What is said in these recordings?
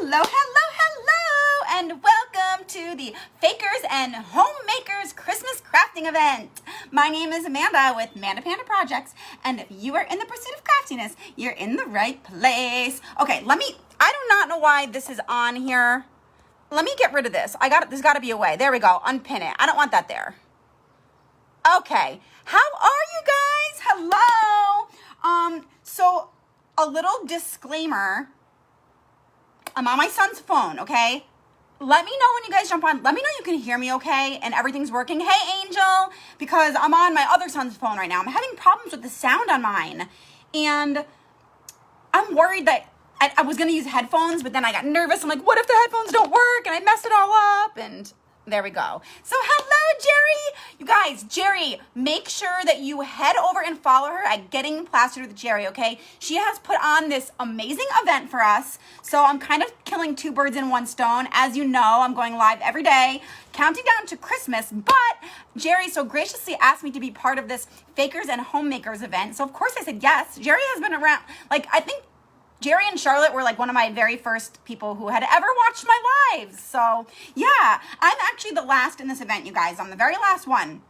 Hello, hello, hello, and welcome to the Fakers and Homemakers Christmas Crafting Event. My name is Amanda with Amanda Panda Projects, and if you are in the pursuit of craftiness, you're in the right place. Okay, I do not know why this is on here. Let me get rid of this. There's got to be a way. There we go, unpin it. I don't want that there. Okay, how are you guys? Hello. So a little disclaimer. I'm on my son's phone, okay? Let me know when you guys jump on. Let me know you can hear me okay and everything's working. Hey, Angel, because I'm on my other son's phone right now. I'm having problems with the sound on mine. And I'm worried that I was going to use headphones, but then I got nervous. I'm like, what if the headphones don't work? And I messed it all up. And there we go. So hello, Jerry. You guys, Jerry, make sure that you head over and follow her at Getting Plastered with Jerry, okay? She has put on this amazing event for us. So I'm kind of killing two birds in one stone. As you know, I'm going live every day, counting down to Christmas. But Jerry so graciously asked me to be part of this Fakers and Homemakers event. So of course I said yes. Jerry has been around, I think Jerry and Charlotte were one of my very first people who had ever watched my lives. So yeah, I'm actually the last in this event, you guys. I'm the very last one.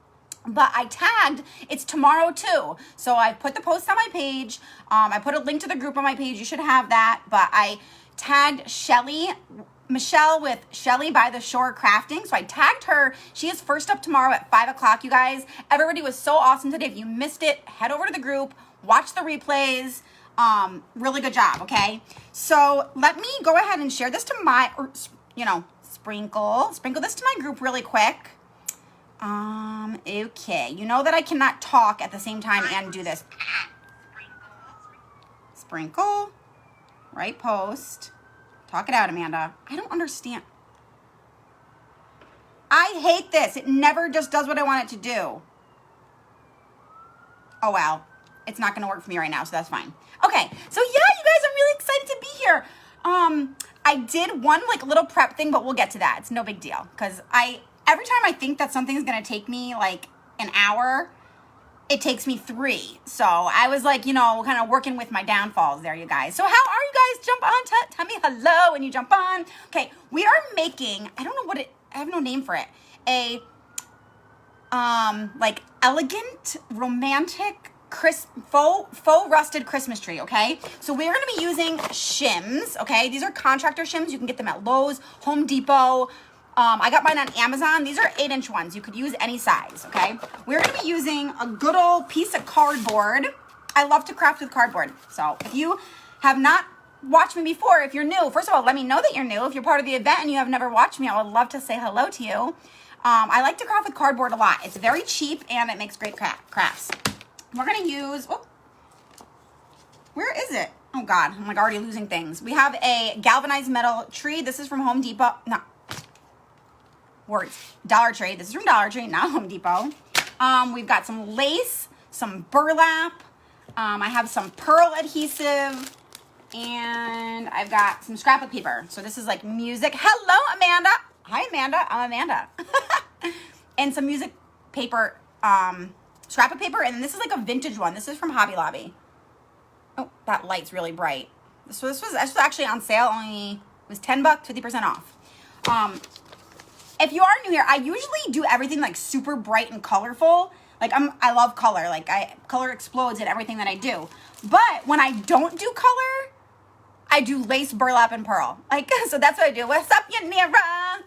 But I tagged, it's tomorrow too. So I put the post on my page. I put a link to the group on my page. You should have that. But I tagged Michelle with Shelly by the Shore Crafting. So I tagged her. She is first up tomorrow at 5 o'clock, you guys. Everybody was so awesome today. If you missed it, head over to the group, watch the replays. Really good job, okay? So let me go ahead and share this to sprinkle this to my group really quick. Okay. You know that I cannot talk at the same time and do this. Sprinkle. Right post. Talk it out, Amanda. I don't understand. I hate this. It never just does what I want it to do. Oh, well. It's not going to work for me right now, so that's fine. Okay, so yeah, you guys, I'm really excited to be here. I did one little prep thing, but we'll get to that. It's no big deal because every time I think that something's going to take me an hour, it takes me 3. So I was kind of working with my downfalls there, you guys. So how are you guys? Jump on, tell me hello when you jump on. Okay, we are making, I don't know I have no name for it. A elegant, romantic, faux rusted Christmas tree, okay? So we're going to be using shims, okay? These are contractor shims. You can get them at Lowe's, Home Depot. I got mine on Amazon. These are 8-inch ones. You could use any size, okay? We're going to be using a good old piece of cardboard. I love to craft with cardboard. So if you have not watched me before, if you're new, first of all, let me know that you're new. If you're part of the event and you have never watched me, I would love to say hello to you. I like to craft with cardboard a lot. It's very cheap and it makes great crafts. We're going to use, where is it? Oh God, I'm already losing things. We have a galvanized metal tree. This is from Home Depot. No, Dollar Tree. This is from Dollar Tree, not Home Depot. We've got some lace, some burlap. I have some pearl adhesive and I've got some scrapbook paper. So this is music. Hello, Amanda. Hi, Amanda. I'm Amanda. And some music paper, scrapbook paper, and then this is a vintage one. This is from Hobby Lobby. Oh, that light's really bright. So this was actually on sale. It was $10, 50% off. If you are new here, I usually do everything super bright and colorful. I love color. Color explodes in everything that I do. But when I don't do color, I do lace, burlap, and pearl. So that's what I do. What's up, Yanira?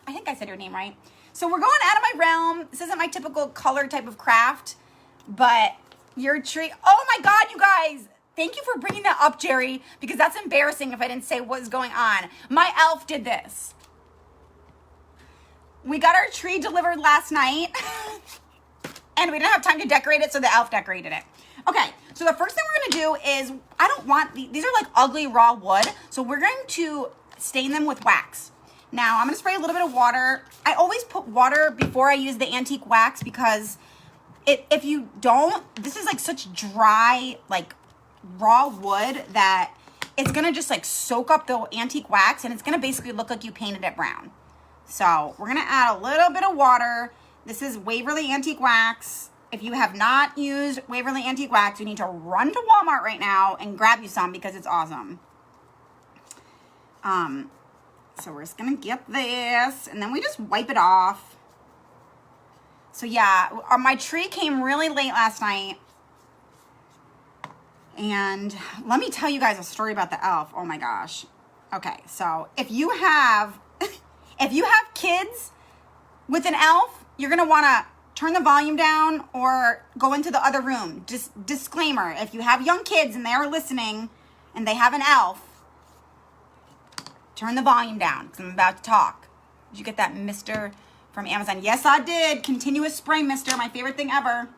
I think I said your name right. So we're going out of my realm. This isn't my typical color type of craft. But your tree, oh my God, you guys, thank you for bringing that up, Jerry, because that's embarrassing if I didn't say what was going on. My elf did this. We got our tree delivered last night and we didn't have time to decorate it, so the elf decorated it. Okay, so the first thing we're gonna do is, I don't want, these are ugly raw wood, so we're going to stain them with wax. Now, I'm gonna spray a little bit of water. I always put water before I use the antique wax because if you don't, this is such dry, raw wood that it's gonna just soak up the antique wax and it's gonna basically look like you painted it brown. So we're gonna add a little bit of water. This is Waverly Antique Wax. If you have not used Waverly Antique Wax, you need to run to Walmart right now and grab you some because it's awesome. So we're just gonna get this, and then we just wipe it off. So yeah, my tree came really late last night. And let me tell you guys a story about the elf. Oh my gosh. Okay, so if you have kids with an elf, you're gonna wanna turn the volume down or go into the other room. Just disclaimer, if you have young kids and they are listening and they have an elf, turn the volume down because I'm about to talk. Did you get that mister from Amazon? Yes, I did. Continuous spray mister, my favorite thing ever.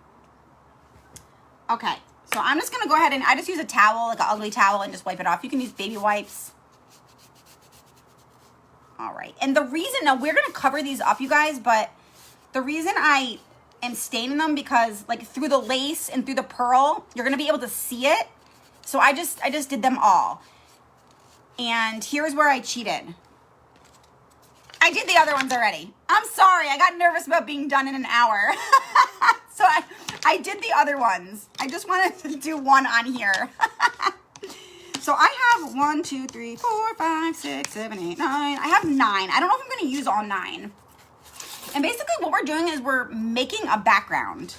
Okay, so I'm just going to go ahead and I just use a towel, like an ugly towel, and just wipe it off. You can use baby wipes. All right, and the reason, now we're going to cover these up, you guys, but the reason I am staining them because like through the lace and through the pearl, you're going to be able to see it. So I just did them all. And here's where I cheated. I did the other ones already. I'm sorry. I got nervous about being done in an hour. So I did the other ones. I just wanted to do one on here. So I have 1, 2, 3, 4, 5, 6, 7, 8, 9. I have 9. I don't know if I'm going to use all 9. And basically what we're doing is we're making a background.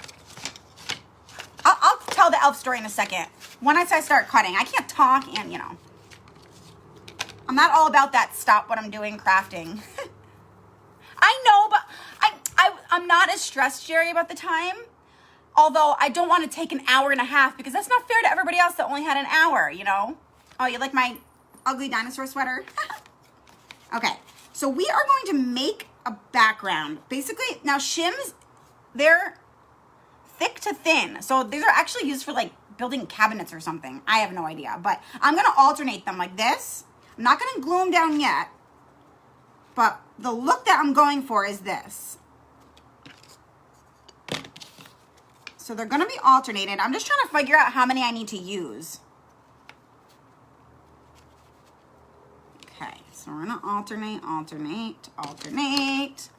I'll tell the elf story in a second. When I start cutting, I can't talk and, you know, I'm not all about that stop what I'm doing crafting. I know, but I'm not as stressed, Jerry, about the time. Although I don't want to take an hour and a half because that's not fair to everybody else that only had an hour, you know? Oh, you like my ugly dinosaur sweater? Okay, so we are going to make a background. Basically, now Shims, they're thick to thin. So these are actually used for like building cabinets or something. I have no idea, but I'm going to alternate them like this. I'm not going to glue them down yet, but the look that I'm going for is this. So they're going to be alternated. I'm just trying to figure out how many I need to use. Okay, so we're going to alternate, alternate, alternate.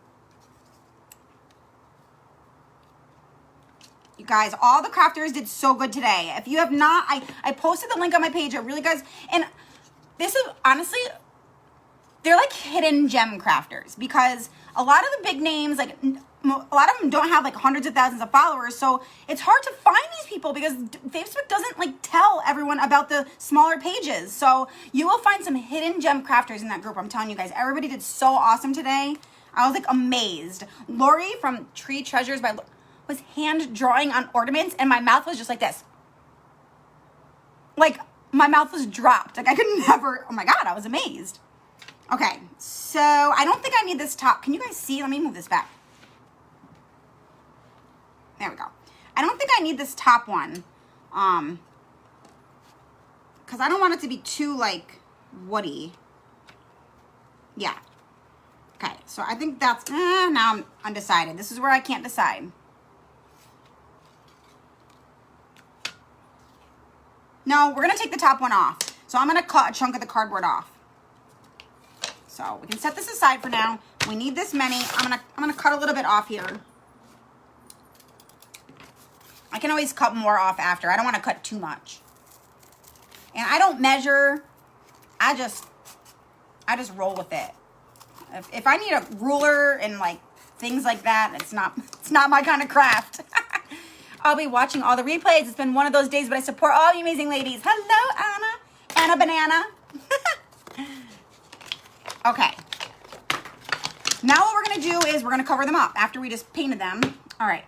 You guys, all the crafters did so good today. If you have not, I posted the link on my page. It really, guys, and this is honestly, they're like hidden gem crafters because a lot of the big names, like a lot of them don't have like hundreds of thousands of followers. So it's hard to find these people because Facebook doesn't like tell everyone about the smaller pages. So you will find some hidden gem crafters in that group. I'm telling you guys, everybody did so awesome today. I was like amazed. Lori from Tree Treasures was hand drawing on ornaments and my mouth was just like this. Like, my mouth was dropped. Like I could never, oh my God, I was amazed. Okay, so I don't think I need this top. Can you guys see? Let me move this back. There we go. I don't think I need this top one. Because I don't want it to be too like woody. Yeah. Okay, so I think that's, now I'm undecided. This is where I can't decide. No, we're gonna take the top one off. So I'm gonna cut a chunk of the cardboard off. So we can set this aside for now. We need this many. I'm gonna cut a little bit off here. I can always cut more off after. I don't want to cut too much. And I don't measure. I just roll with it. If I need a ruler and like things like that, it's not my kind of craft. I'll be watching all the replays. It's been one of those days, but I support all you amazing ladies. Hello, Anna. Anna Banana. Okay. Now what we're going to do is we're going to cover them up after we just painted them. All right.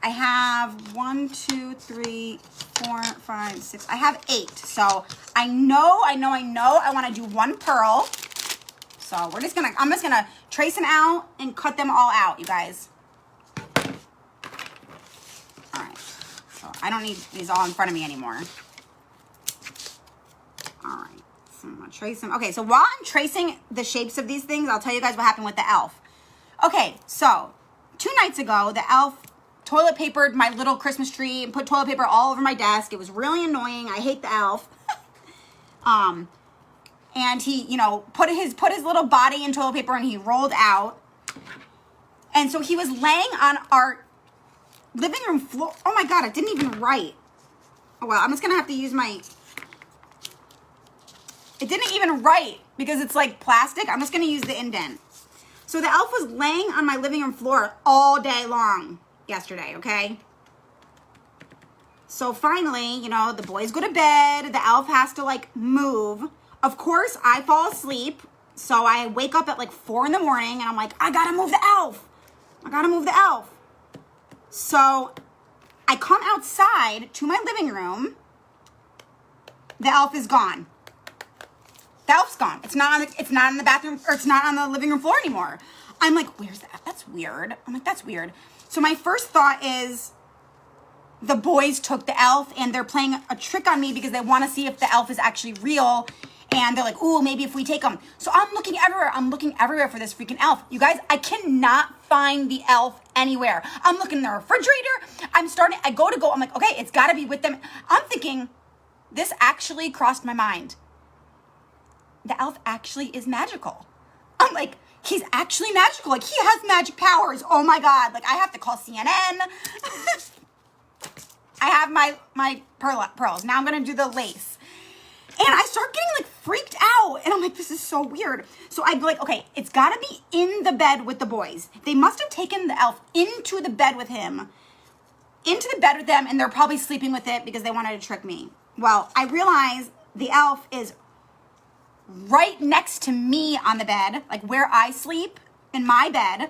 I have 1, 2, 3, 4, 5, 6. I have 8. So I know I want to do 1 pearl. So I'm just going to trace them out and cut them all out, you guys. All right. So I don't need these all in front of me anymore. All right. So I'm going to trace them. Okay, so while I'm tracing the shapes of these things, I'll tell you guys what happened with the elf. Okay, so 2 nights ago, the elf toilet papered my little Christmas tree and put toilet paper all over my desk. It was really annoying. I hate the elf. And he, you know, put his little body in toilet paper and he rolled out. And so he was laying on our living room floor. Oh my God, it didn't even write. Oh well, I'm just gonna have to use my It didn't even write because it's like plastic. I'm just gonna use the indent. So the elf was laying on my living room floor all day long yesterday, okay? So finally, you know, the boys go to bed. The elf has to like move. Of course, I fall asleep. So I wake up at like 4 in the morning and I'm like, I gotta move the elf. I gotta move the elf. So I come outside to my living room. The elf is gone. The elf's gone. It's not in the bathroom, or it's not on the living room floor anymore. I'm like, where's the elf? That's weird. I'm like, that's weird. So my first thought is the boys took the elf and they're playing a trick on me because they want to see if the elf is actually real. And they're like, ooh, maybe if we take him. So I'm looking everywhere. I'm looking everywhere for this freaking elf. You guys, I cannot find the elf anywhere. I'm looking in the refrigerator. I go. I'm like, okay, it's got to be with them. I'm thinking, this actually crossed my mind. The elf actually is magical. I'm like, he's actually magical. Like, he has magic powers. Oh my God. Like, I have to call CNN. I have my pearls. Now I'm going to do the lace. And I start getting like freaked out. And I'm like, this is so weird. So I'd be like, okay, it's got to be in the bed with the boys. They must have taken the elf into the bed with him. Into the bed with them. And they're probably sleeping with it because they wanted to trick me. Well, I realize the elf is right next to me on the bed, like where I sleep in my bed,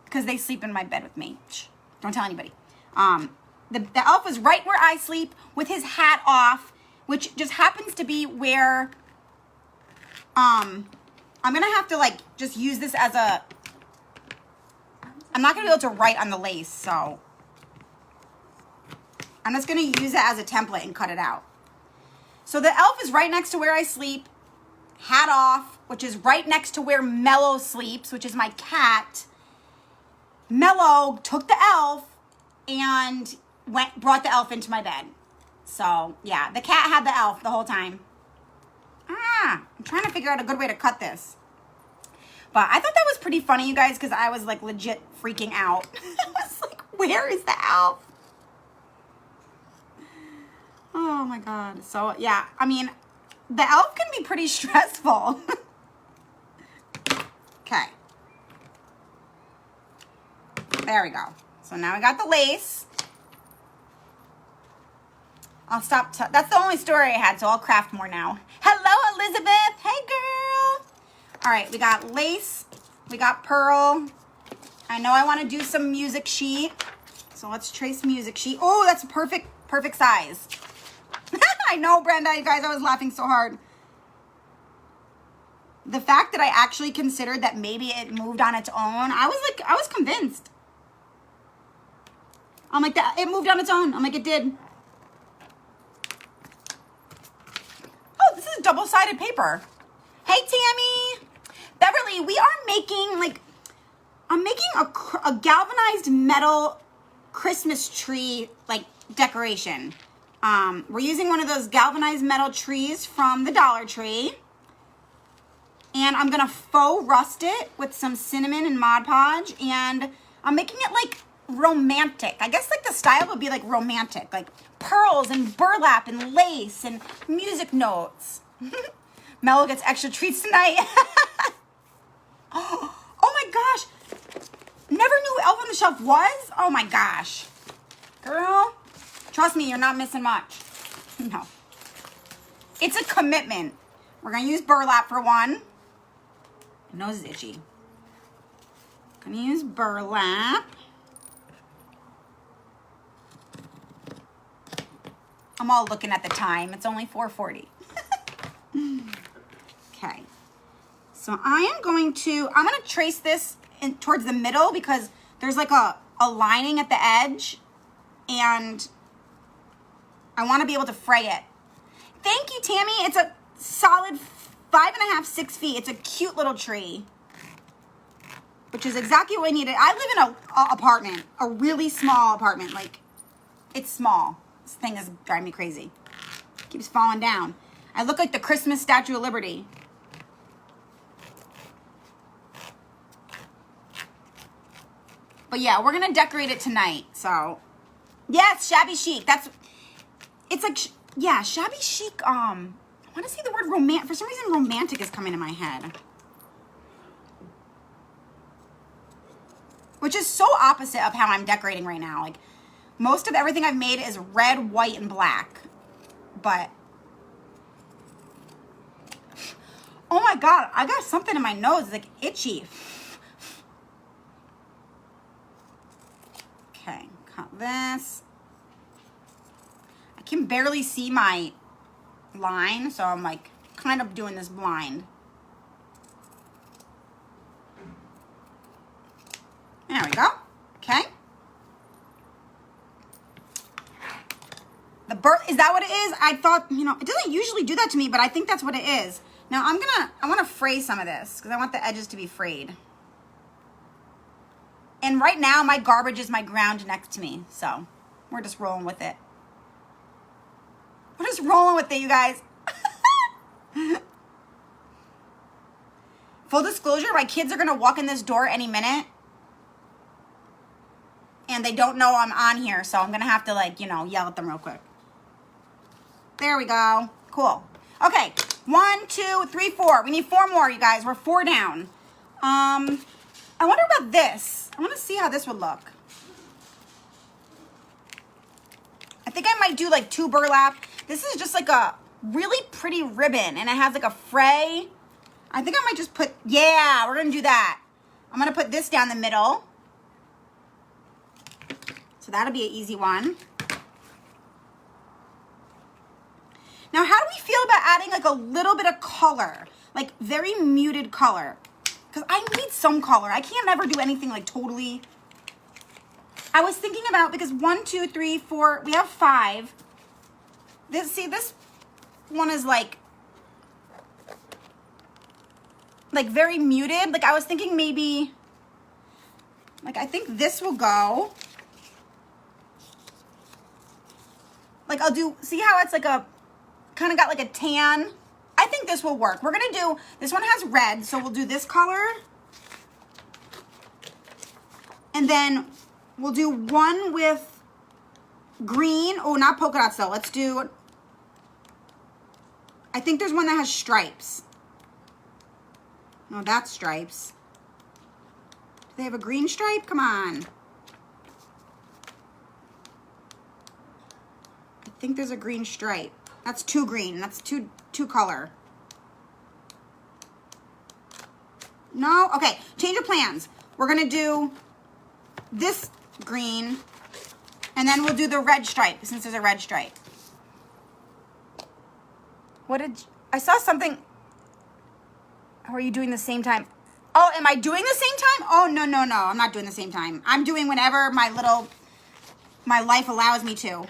because they sleep in my bed with me. Shh, don't tell anybody. The elf is right where I sleep with his hat off, which just happens to be where, I'm going to have to like just use this as a, I'm not going to be able to write on the lace, so I'm just going to use it as a template and cut it out. So the elf is right next to where I sleep, hat off, which is right next to where Mello sleeps, which is my cat. Mello took the elf and brought the elf into my bed. So yeah, the cat had the elf the whole time. I'm trying to figure out a good way to cut this. But I thought that was pretty funny, you guys, because I was like legit freaking out. I was like, where is the elf? Oh my God. So yeah, I mean, the elf can be pretty stressful. Okay. There we go. So now I got the lace. I'll stop. That's the only story I had, so I'll craft more now. Hello, Elizabeth. Hey, girl. All right, we got lace. We got pearl. I know I want to do some music sheet. So let's trace music sheet. Oh, that's a perfect size. I know, Brenda, you guys, I was laughing so hard. The fact that I actually considered that maybe it moved on its own, I was convinced. I'm like, that it moved on its own. I'm like, it did. Oh, this is double-sided paper. Hey, Tammy. Beverly, we are making, like, I'm making a galvanized metal Christmas tree, like, decoration. We're using one of those galvanized metal trees from the Dollar Tree. And I'm going to faux rust it with some cinnamon and Mod Podge. And I'm making it, like, romantic. I guess, like, the style would be, like, romantic. Like, pearls and burlap and lace and music notes. Mello gets extra treats tonight. Oh, my gosh. Never knew who Elf on the Shelf was? Oh, my gosh. Girl. Trust me, you're not missing much. No. It's a commitment. We're going to use burlap for one. My nose is itchy. Going to use burlap. I'm all looking at the time. It's only 4:40. Okay. So I'm going to trace this towards the middle because there's like a lining at the edge. And I want to be able to fray it. Thank you, Tammy. It's a solid 5.5, 6 feet. It's a cute little tree, which is exactly what I needed. I live in a apartment, a really small apartment. Like, it's small. This thing is driving me crazy. Keeps falling down. I look like the Christmas Statue of Liberty. But yeah, we're going to decorate it tonight. So, yes, Shabby Chic. It's like, yeah, Shabby Chic. I want want to say the word romantic. For some reason, romantic is coming to my head. Which is so opposite of how I'm decorating right now. Like, most of everything I've made is red, white, and black. But, oh my God, I got something in my nose. It's like itchy. Okay, cut this. I can barely see my line, so I'm like kind of doing this blind. There we go. Okay. Is that what it is? I thought, you know, it doesn't usually do that to me, but I think that's what it is. Now I want to fray some of this because I want the edges to be frayed. And right now my garbage is my ground next to me. So we're just rolling with it. We're just rolling with it, you guys. Full disclosure, my kids are going to walk in this door any minute. And they don't know I'm on here, so I'm going to have to, like, you know, yell at them real quick. There we go. Cool. Okay. 1, 2, 3, 4. We need 4 more, you guys. We're 4 down. I wonder about this. I want to see how this would look. I think I might do, like, 2 burlap. This is just, like, a really pretty ribbon, and it has, like, a fray. I think I might just put, yeah, we're going to do that. I'm going to put this down the middle. So that'll be an easy one. Now, how do we feel about adding like a little bit of color? Like very muted color. Because I need some color. I can't ever do anything like totally. I was thinking about, because 1, 2, 3, 4, we have 5. This one is like very muted. Like I was thinking maybe, like I think this will go. Like I'll do, see how it's like a, kind of got like a tan? I think this will work. We're gonna do, this one has red, so we'll do this color. And then we'll do one with green. Oh, not polka dots though. Let's do, I think there's one that has stripes. No, that's stripes. Do they have a green stripe? Come on. I think there's a green stripe. That's 2 green. That's two color. No? Okay, change of plans. We're going to do this green, and then we'll do the red stripe, since there's a red stripe. I saw something. How are you doing the same time? Oh, am I doing the same time? Oh, no. I'm not doing the same time. I'm doing whenever my life allows me to.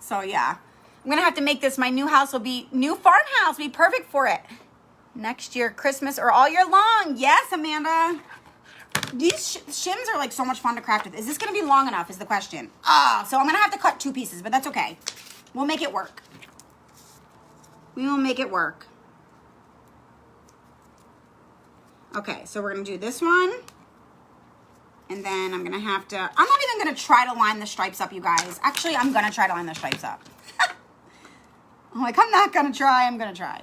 So yeah, I'm gonna have to make this, my new farmhouse will be perfect for it. Next year, Christmas or all year long. Yes, Amanda. These shims are like so much fun to craft with. Is this gonna be long enough is the question. So I'm gonna have to cut 2 pieces, but that's okay. We'll make it work. We will make it work. Okay, so we're gonna do this one. And then I'm gonna have to, I'm not even gonna try to line the stripes up, you guys. Actually, I'm gonna try to line the stripes up. I'm like, I'm not gonna try, I'm gonna try.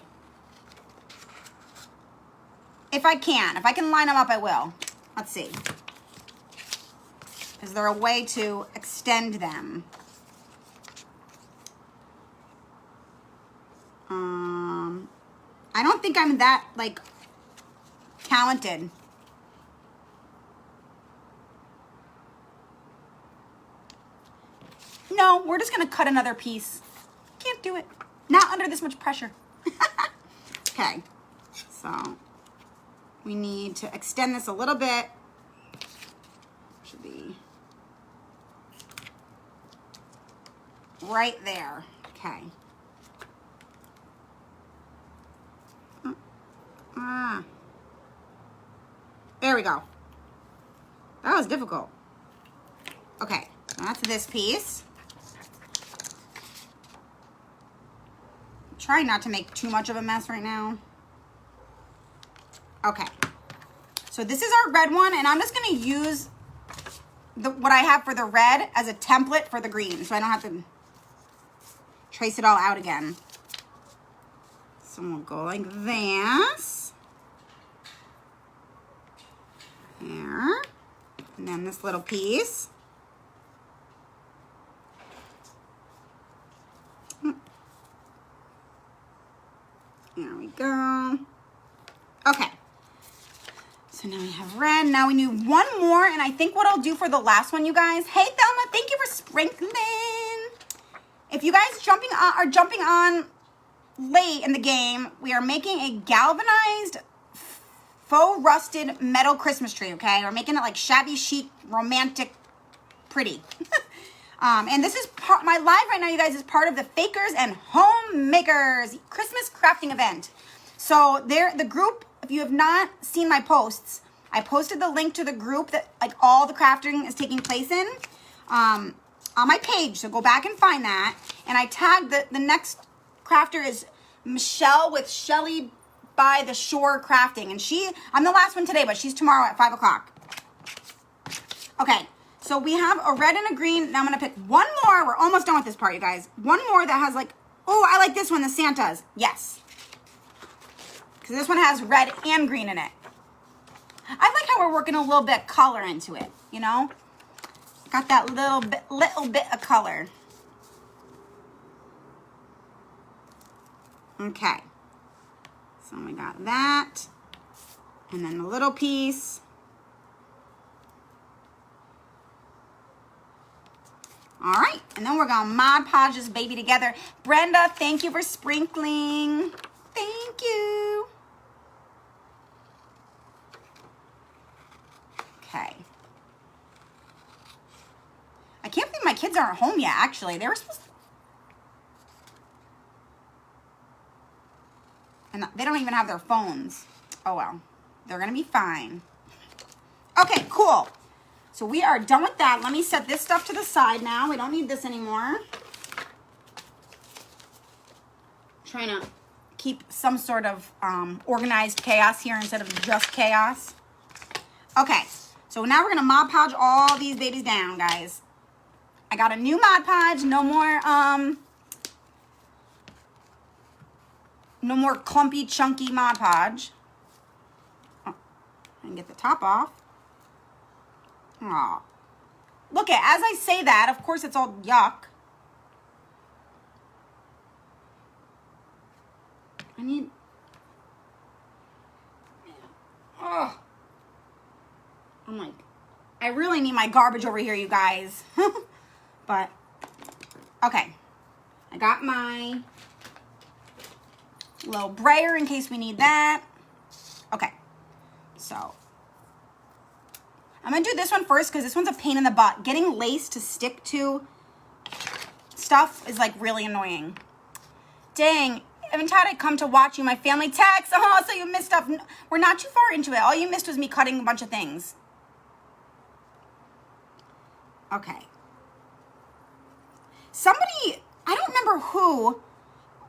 If I can line them up, I will. Let's see. Is there a way to extend them? I don't think I'm that, like, talented. No, we're just going to cut another piece. Can't do it. Not under this much pressure. Okay. So, we need to extend this a little bit. Should be right there. Okay. There we go. That was difficult. Okay, that's this piece. Try not to make too much of a mess right now. Okay, so this is our red one, and I'm just gonna use what I have for the red as a template for the green, so I don't have to trace it all out again. So we'll go like this. There. And then this little piece. There we go. Okay. So now we have red. Now we need one more, and I think what I'll do for the last one, you guys. Hey, Thelma, thank you for sprinkling. If you guys are jumping on late in the game, we are making a galvanized faux rusted metal Christmas tree, okay? We're making it like shabby chic, romantic, pretty. And this is my live right now, you guys, is part of the Fakers and Homemakers Christmas crafting event. So the group, if you have not seen my posts, I posted the link to the group that like all the crafting is taking place in on my page. So go back and find that. And I tagged the next crafter is Michelle with Shelly by the Shore Crafting. And I'm the last one today, but she's tomorrow at 5 o'clock. Okay, so we have a red and a green. Now I'm going to pick one more. We're almost done with this part, you guys. One more that has like, oh, I like this one, the Santas. Yes. Because this one has red and green in it. I like how we're working a little bit of color into it, you know? Got that little bit of color. Okay. So we got that. And then the little piece. All right. And then we're going to Mod Podge this baby together. Brenda, thank you for sprinkling. Thank you. Okay. I can't believe my kids aren't home yet, actually. They were supposed to. And they don't even have their phones. Oh, well. They're going to be fine. Okay, cool. So we are done with that. Let me set this stuff to the side now. We don't need this anymore. Trying to keep some sort of organized chaos here instead of just chaos. Okay, so now we're going to Mod Podge all these babies down, guys. I got a new Mod Podge. No more clumpy, chunky Mod Podge. Oh, I can get the top off. Aw. Look as I say that, of course it's all yuck. I need... Oh. I'm like, I really need my garbage over here, you guys. But, okay. I got my little brayer in case we need that. Okay. So, I'm going to do this one first because this one's a pain in the butt. Getting lace to stick to stuff is like really annoying. Dang. Every time I come to watch you, my family texts. Oh, so you missed stuff. We're not too far into it. All you missed was me cutting a bunch of things. Okay. Somebody, I don't remember who,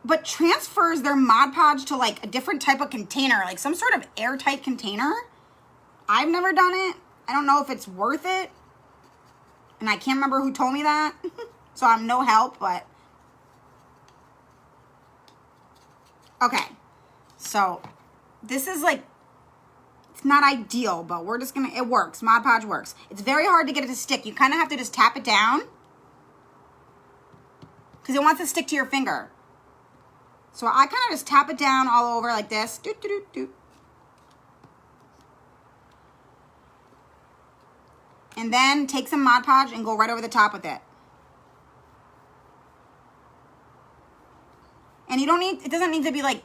but transfers their Mod Podge to like a different type of container, like some sort of airtight container. I've never done it. I don't know if it's worth it. And I can't remember who told me that. So I'm no help, but. Okay. So this is like, it's not ideal, but we're just it works. Mod Podge works. It's very hard to get it to stick. You kind of have to just tap it down. Because it wants to stick to your finger. So I kind of just tap it down all over like this. Doot, doot, doot, doot. And then take some Mod Podge and go right over the top with it. And you don't need, it doesn't need to be like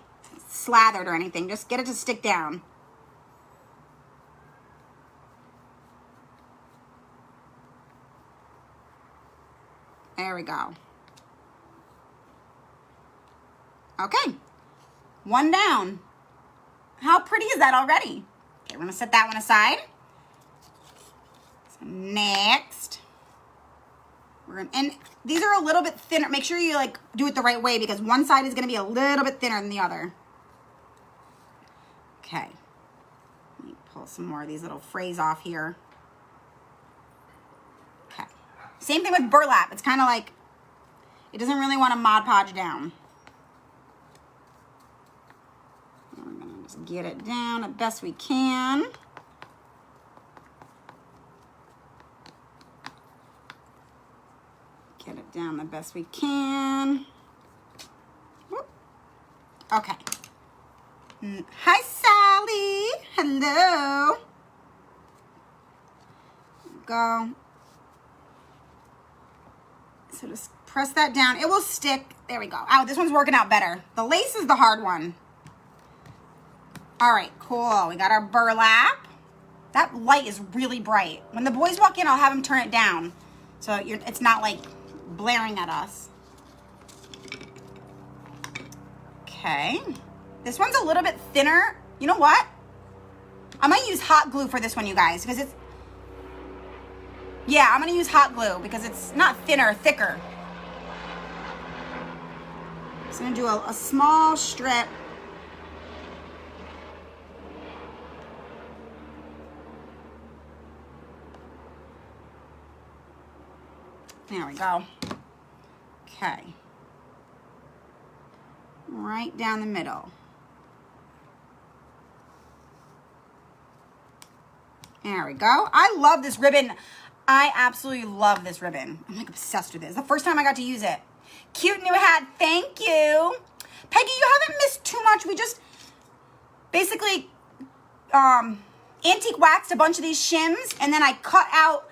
slathered or anything. Just get it to stick down. There we go. Okay. One down. How pretty is that already? Okay, we're going to set that one aside. So next, and these are a little bit thinner. Make sure you like do it the right way because one side is going to be a little bit thinner than the other. Okay. Let me pull some more of these little frays off here. Okay. Same thing with burlap. It's kind of like, It doesn't really want to Mod Podge down. We're going to just get it down as best we can. Get it down the best we can. Whoop. Okay. Hi, Sally. Hello. Go. So just press that down. It will stick. There we go. Oh, this one's working out better. The lace is the hard one. All right, cool. We got our burlap. That light is really bright. When the boys walk in, I'll have them turn it down so it's not like blaring at us. Okay. This one's a little bit thinner. You know what? I might use hot glue for this one, you guys, because it's... Yeah, I'm going to use hot glue because it's not thinner, thicker. So I'm going to do a small strip. There we go. Okay. Right down the middle. There we go. I love this ribbon. I absolutely love this ribbon. I'm like obsessed with it. It's the first time I got to use it. Cute new hat. Thank you. Peggy, you haven't missed too much. We just basically antique waxed a bunch of these shims, and then I cut out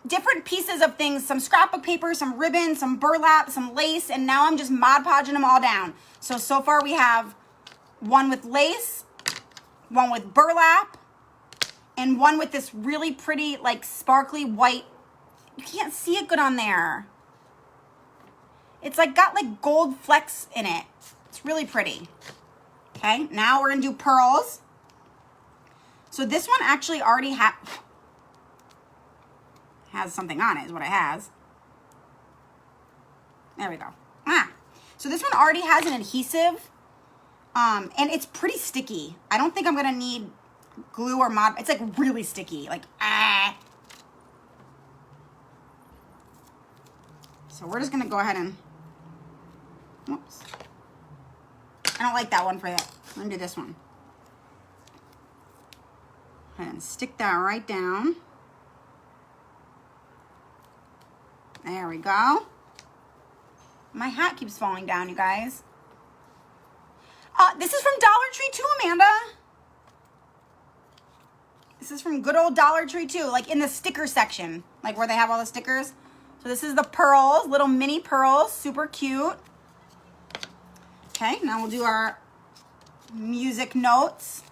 different pieces of things, some scrapbook paper, some ribbon, some burlap, some lace, and now I'm just Mod Podging them all down. So far we have one with lace, one with burlap, and one with this really pretty, like, sparkly white. You can't see it good on there. It's like got like gold flecks in it. It's really pretty. Okay, now we're gonna do pearls. So this one actually already has something on it, is what it has. There we go. So this one already has an adhesive, and it's pretty sticky. I don't think I'm gonna need glue or Mod. It's like really sticky, like So we're just gonna go ahead and, whoops. I don't like that one for that. I'm gonna do this one. And stick that right down. There we go. My hat keeps falling down, you guys. This is from Dollar Tree too, Amanda. This is from good old Dollar Tree too, like in the sticker section, like where they have all the stickers. So this is the pearls, little mini pearls, super cute. Okay, now we'll do our music notes.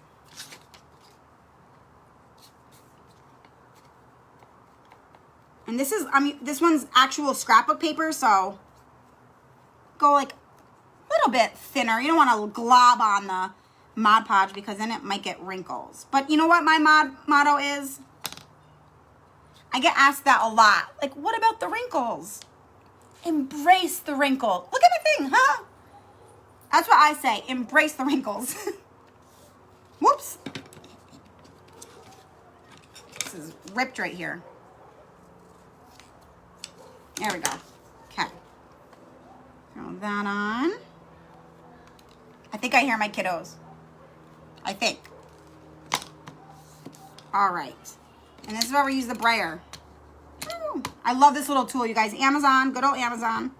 And this is, this one's actual scrapbook paper, so go like a little bit thinner. You don't want to glob on the Mod Podge because then it might get wrinkles. But you know what my motto is? I get asked that a lot. Like, what about the wrinkles? Embrace the wrinkle. Look at my thing, huh? That's what I say. Embrace the wrinkles. Whoops. This is ripped right here. There we go. Okay. Throw that on. I think I hear my kiddos. I think. All right. And this is where we use the brayer. Woo. I love this little tool, you guys. Amazon, good old Amazon.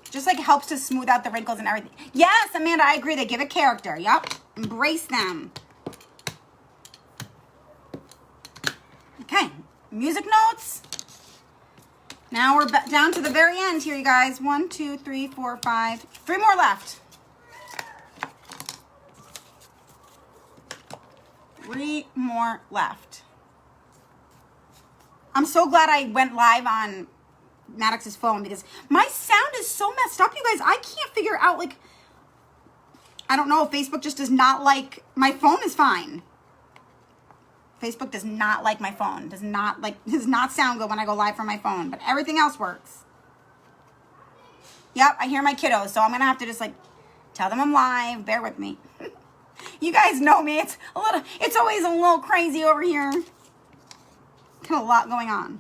Just like helps to smooth out the wrinkles and everything. Yes, Amanda, I agree. They give it character. Yup. Embrace them. Okay. Music notes. Now we're down to the very end here, you guys. 1, 2, 3, 4, 5. 3 more left. 3 more left. I'm so glad I went live on Maddox's phone because my sound is so messed up, you guys. I can't figure out, like, I don't know if Facebook just does not like, my phone is fine. Facebook does not like my phone. Does not sound good when I go live from my phone, but everything else works. Yep, I hear my kiddos, so I'm going to have to just, like, tell them I'm live. Bear with me. You guys know me. It's always a little crazy over here. Got a lot going on.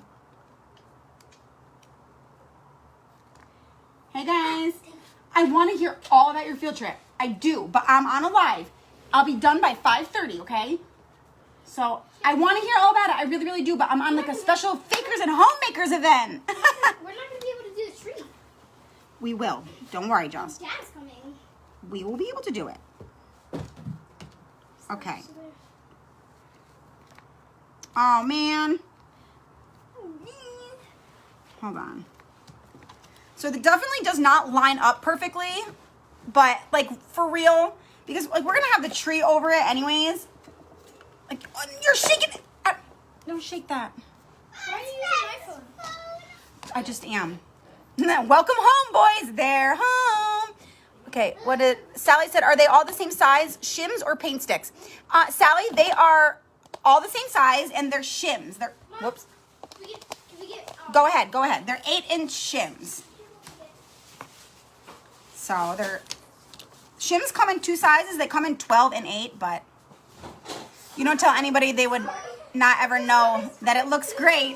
Hey guys, I want to hear all about your field trip. I do, but I'm on a live. I'll be done by 5:30, okay? So I want to hear all about it. I really, really do, but I'm on like a special Fakers and Homemakers event. We're not going to be able to do the tree. We will. Don't worry, Joss. Dad's coming. We will be able to do it. Okay. Oh, man. Hold on. So it definitely does not line up perfectly, but like for real, because like we're gonna have the tree over it anyways. Like you're shaking it. Don't shake that. Why are you using my phone? I just am. Welcome home, boys. They're home. Okay, what did Sally said? Are they all the same size, Shims or paint sticks? Sally, they are all the same size, and they're Shims. They're whoops. Can we get, Go ahead. They're 8-inch Shims. So they're Shims come in two sizes. They come in 12 and 8, but you don't tell anybody, they would not ever know that it looks great.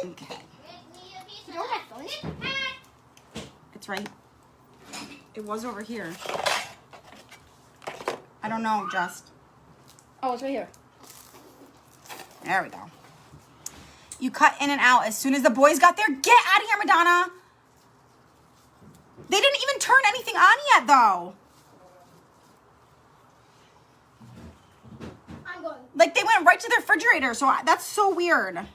Okay. You don't have phone in? It's right. It was over here. I don't know, just. Oh, it's right here. There we go. You cut in and out as soon as the boys got there. Get out of here, Madonna. They didn't even turn anything on yet, though. I'm going. Like, they went right to the refrigerator, so that's so weird.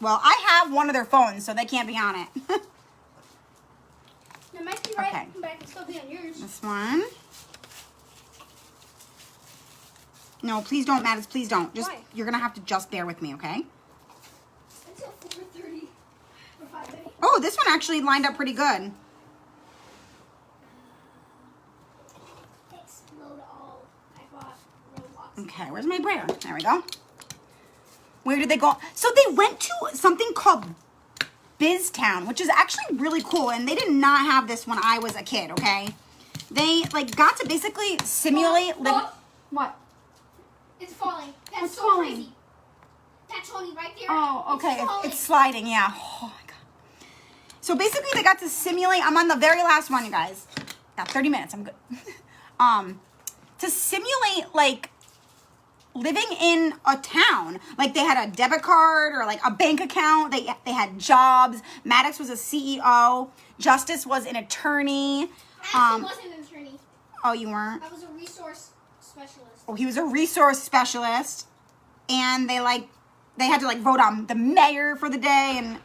Well, I have one of their phones, so they can't be on it. It might be right, Okay. but I can still be on yours. This one. No, please don't, Maddis. Please don't. Just Why? You're going to have to just bear with me, okay? Until 4:30 or 5:30. Oh, this one actually lined up pretty good. Explode all. I bought Roblox. Okay, where's my brayer? There we go. Where did they go? So they went to something called BizTown, which is actually really cool. And they did not have this when I was a kid, okay? They, like, got to basically simulate... What? It's falling. That's What's so falling? crazy. That Tony right there. Oh, okay. Falling. It's sliding, yeah. Oh, my God. So basically they got to simulate... I'm on the very last one, you guys. Got 30 minutes. I'm good. To simulate, like... living in a town. Like they had a debit card or like a bank account. They had jobs. Maddox was a CEO. Justice was an attorney. I actually wasn't an attorney. Oh, you weren't? I was a resource specialist. Oh, he was a resource specialist. And they had to like vote on the mayor for the day. And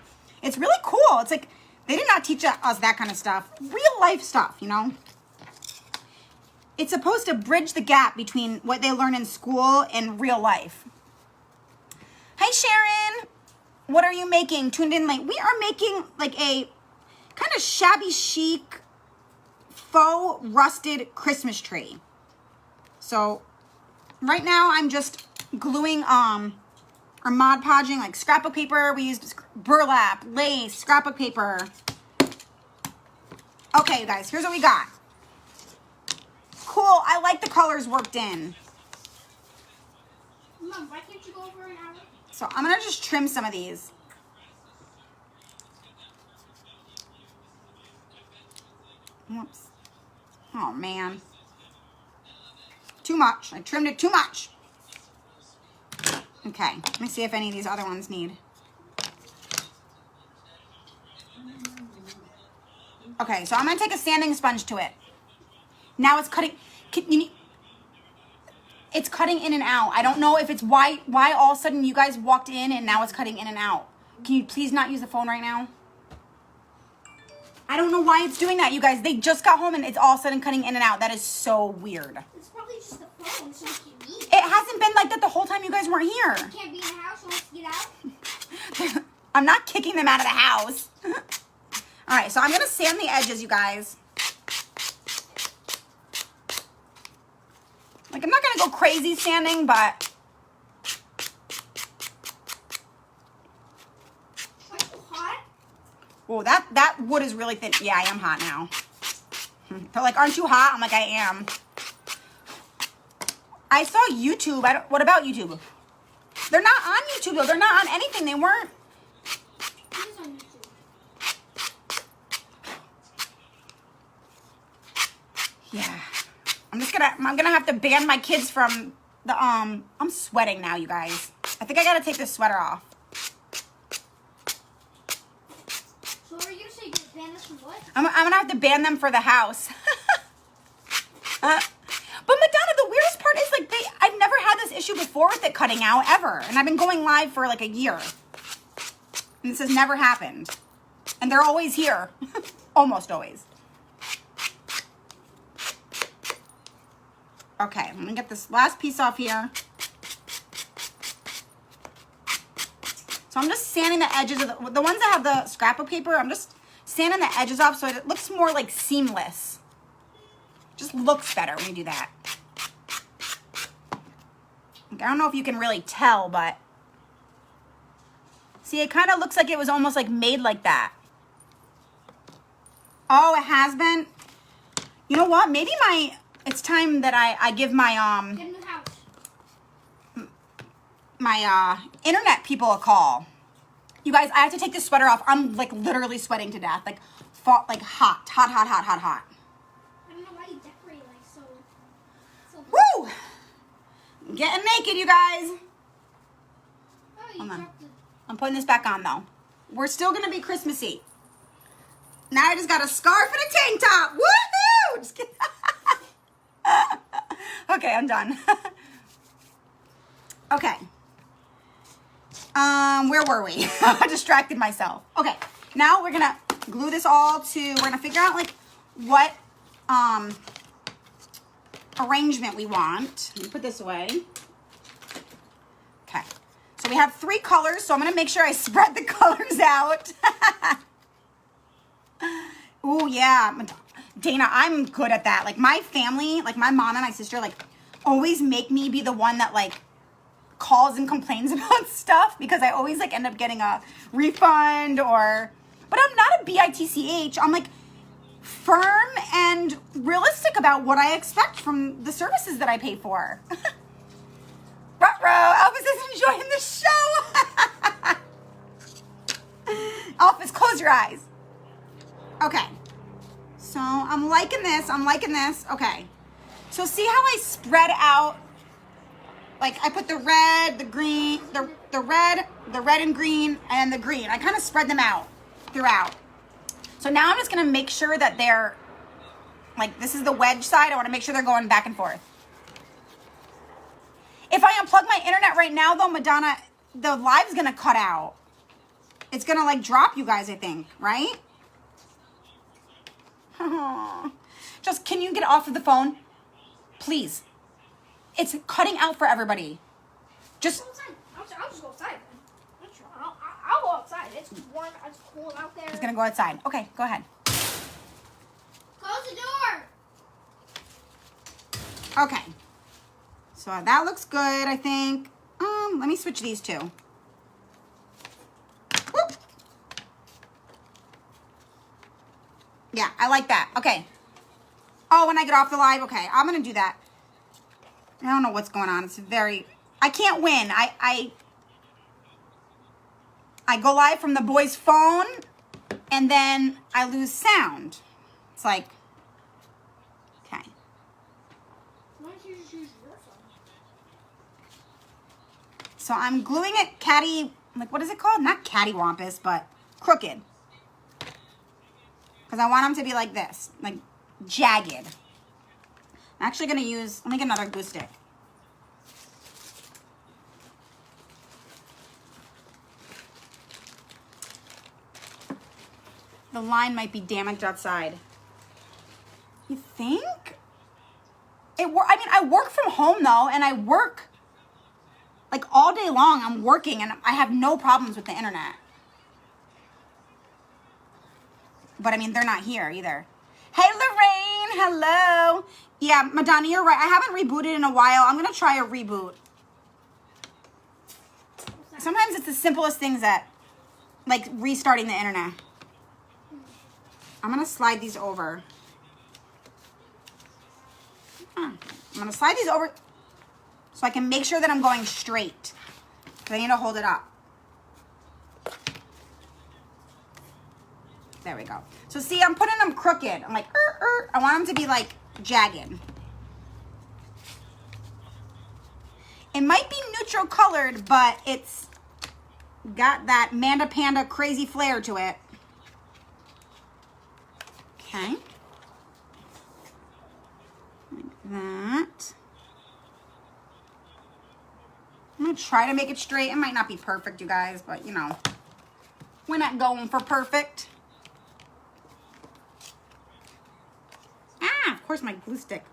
it's really cool. It's like, they did not teach us that kind of stuff. Real life stuff, you know? It's supposed to bridge the gap between what they learn in school and real life. Hi, Sharon. What are you making? Tuned in late. We are making like a kind of shabby chic faux rusted Christmas tree. So right now I'm just gluing or Mod Podging like scrapbook paper. We used burlap, lace, scrapbook paper. Okay, you guys, here's what we got. Cool. I like the colors worked in. Mom, why can't you go over an hour? So I'm going to just trim some of these. Whoops. Oh, man. Too much. I trimmed it too much. Okay. Let me see if any of these other ones need. Okay, so I'm going to take a sanding sponge to it. Now it's cutting. It's cutting in and out. I don't know if it's why all of a sudden you guys walked in and now it's cutting in and out. Can you please not use the phone right now? I don't know why it's doing that, you guys. They just got home and it's all of a sudden cutting in and out. That is so weird. It's probably just the phone, so you can eat. It hasn't been like that the whole time you guys weren't here. You can't be in the house unless you get out. I'm not kicking them out of the house. All right, so I'm going to sand the edges, you guys. Like, I'm not going to go crazy sanding, but... Are you hot? Whoa, that wood is really thin. Yeah, I am hot now. They're like, aren't you hot? I'm like, I am. I saw YouTube. What about YouTube? They're not on YouTube though. They're not on anything. They weren't. It is on YouTube. Yeah. I'm gonna have to ban my kids from the, I'm sweating now, you guys. I think I gotta take this sweater off. So what are you gonna say? You ban us from what? I'm gonna have to ban them for the house. But Madonna, the weirdest part is like I've never had this issue before with it cutting out ever. And I've been going live for like a year. And this has never happened. And they're always here. Almost always. Okay, I'm gonna get this last piece off here. So I'm just sanding the edges of the ones that have the scrapbook paper, I'm just sanding the edges off so it looks more like seamless. Just looks better when you do that. I don't know if you can really tell, but see, it kind of looks like it was almost like made like that. Oh, it has been. You know what? Maybe it's time that I give my Get a new house. my internet people a call. You guys, I have to take this sweater off. I'm like literally sweating to death. Like hot. I don't know why you decorate like so. Woo! I'm getting naked, you guys. Oh, you Hold on. dropped it. I'm putting this back on though. We're still gonna be Christmassy. Now I just got a scarf and a tank top. Woohoo! Just kidding. Okay, I'm done. Okay. Where were we? I distracted myself. Okay, now we're gonna glue this all we're gonna figure out like what arrangement we want. Let me put this away. Okay, so we have 3 colors, so I'm gonna make sure I spread the colors out. Oh yeah, Dana, I'm good at that. Like my family, like my mom and my sister, like always make me be the one that like calls and complains about stuff because I always like end up getting a refund but I'm not a bitch. I'm like firm and realistic about what I expect from the services that I pay for. Ruh-roh, Elvis is enjoying the show. Elvis, close your eyes. Okay. So I'm liking this. Okay. So see how I spread out? Like I put the red, the green, the red and green, and the green. I kind of spread them out throughout. So now I'm just going to make sure that they're, like this is the wedge side. I want to make sure they're going back and forth. If I unplug my internet right now though, Madonna, the live's going to cut out. It's going to like drop you guys, I think, right? Just, can you get off of the phone? Please. It's cutting out for everybody. Just. I'll just go outside. I'll go outside. It's warm. It's cool out there. It's gonna go outside. Okay, go ahead. Close the door. Okay. So that looks good, I think. Let me switch these two. Whoop. Yeah, I like that. Okay. Oh, when I get off the live, okay, I'm gonna do that. I don't know what's going on. It's I can't win. I go live from the boy's phone and then I lose sound. It's like, okay. Why don't you just use your phone? So I'm gluing it like what is it called? Not cattywampus, but crooked. Because I want them to be like this, like jagged. I'm actually going to let me get another glue stick. The line might be damaged outside. You think? I mean, I work from home though, and I work like all day long. I'm working and I have no problems with the internet. But I mean, they're not here either. Hey, Lorraine, hello. Yeah, Madonna, you're right. I haven't rebooted in a while. I'm going to try a reboot. Sometimes it's the simplest things that, like restarting the internet. I'm going to slide these over. I'm going to slide these over so I can make sure that I'm going straight. I need to hold it up. There we go. So see, I'm putting them crooked. I'm like, I want them to be like jagged. It might be neutral colored, but it's got that Manda Panda crazy flair to it. Okay. Like that. I'm going to try to make it straight. It might not be perfect, you guys, but you know, we're not going for perfect. Ah, of course, my glue stick.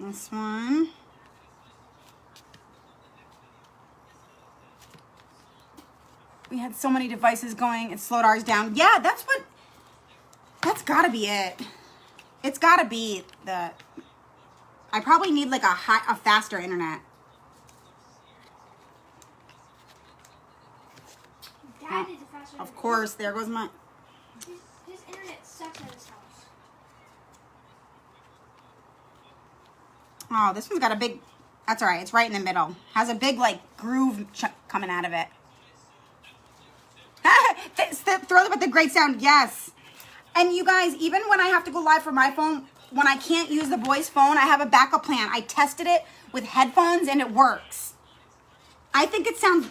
This one. We had so many devices going, it slowed ours down. Yeah, that's gotta be it. It's gotta be the, I probably need like a faster internet. Dad needs a faster internet. Of course, there goes my. His internet sucks at his house. Oh, this one's got a big, that's all right. It's right in the middle. Has a big like groove coming out of it. Throw them with the great sound. Yes. And you guys, even when I have to go live from my phone, when I can't use the voice phone, I have a backup plan. I tested it with headphones and it works. I think it sounds,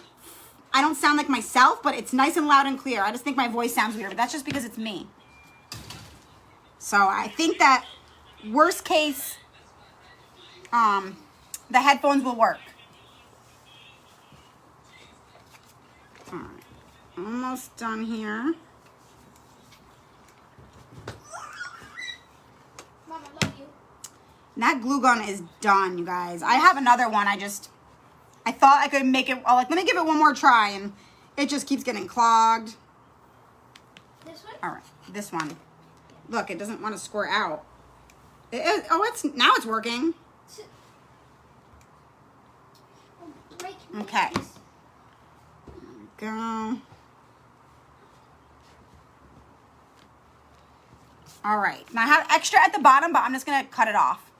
I don't sound like myself, but it's nice and loud and clear. I just think my voice sounds weird, but that's just because it's me. So I think that worst case, the headphones will work. All right, almost done here. Mom, I love you. And that glue gun is done, you guys. I have another one. I thought I could make it, let me give it one more try, and it just keeps getting clogged. This one? All right, this one. Look, it doesn't want to squirt out. It is, now it's working. Okay. There we go. All right. Now I have extra at the bottom, but I'm just going to cut it off.